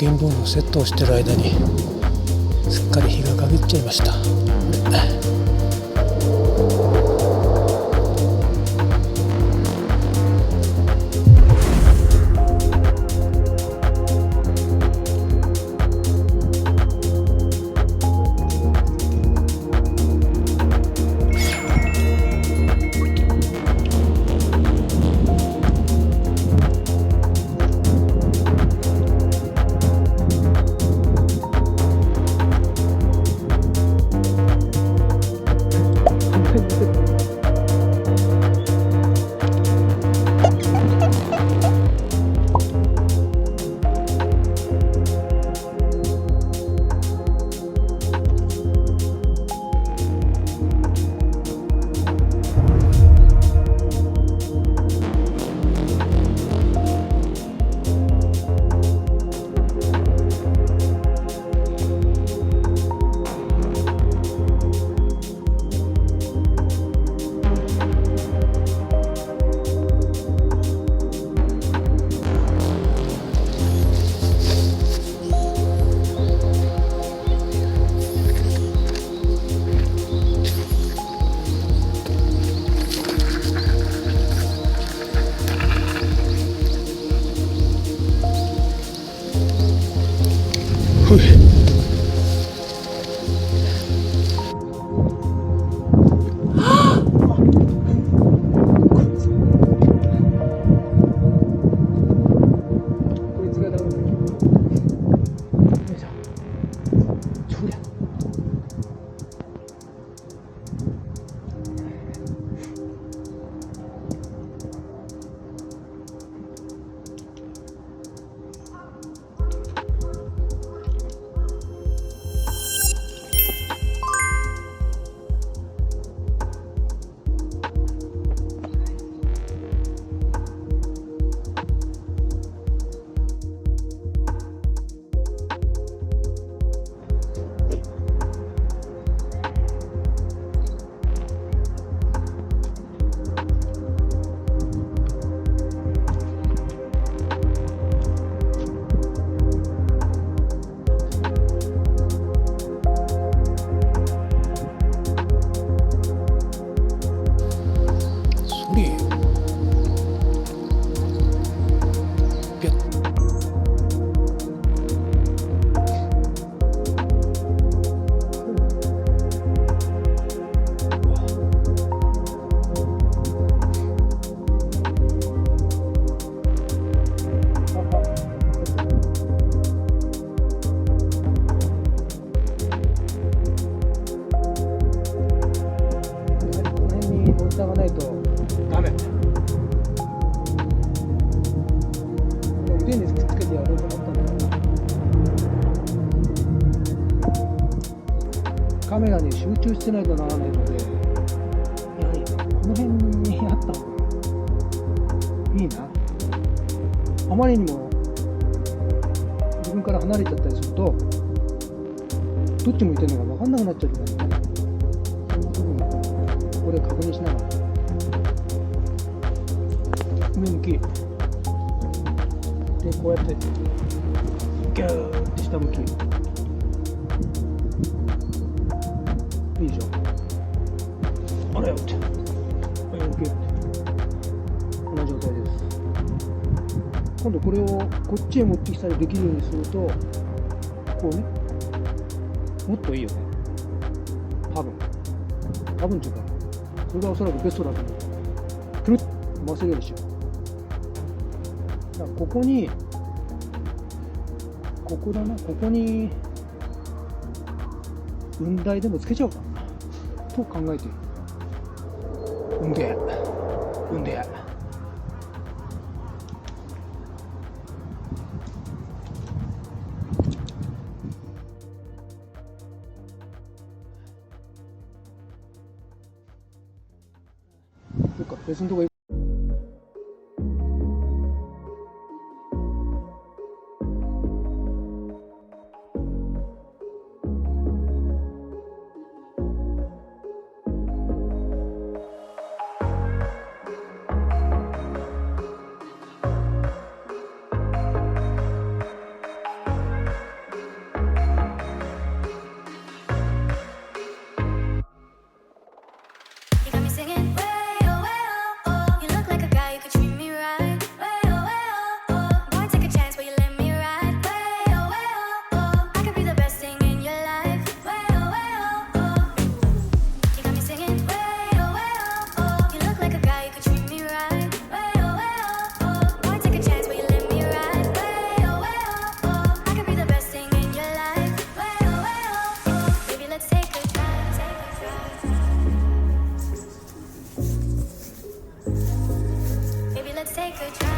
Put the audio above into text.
ギンバルのセットをしてる間にすっかり日が陰っちゃいました。カメラに集中してないとならないので、やはりこの辺にあった方がいいな。あまりにも自分から離れちゃったりすると、どっち向いてるのか分かんなくなっちゃうからね。そんな部分をここで確認しながら、上向きでこうやってギューって下向き。いいでしょ。あらよって。はい、OK って。こんな状態です。今度これをこっちへ持ってきたりできるようにすると、こうね、もっといいよね。多分っていうか、それがおそらくベストだと思う。くるっと回せるようにしよう。だからここに、ここだな、ここに、雲台でもつけちゃおうかなと考えている。うんでどっか別のとこ行く。they try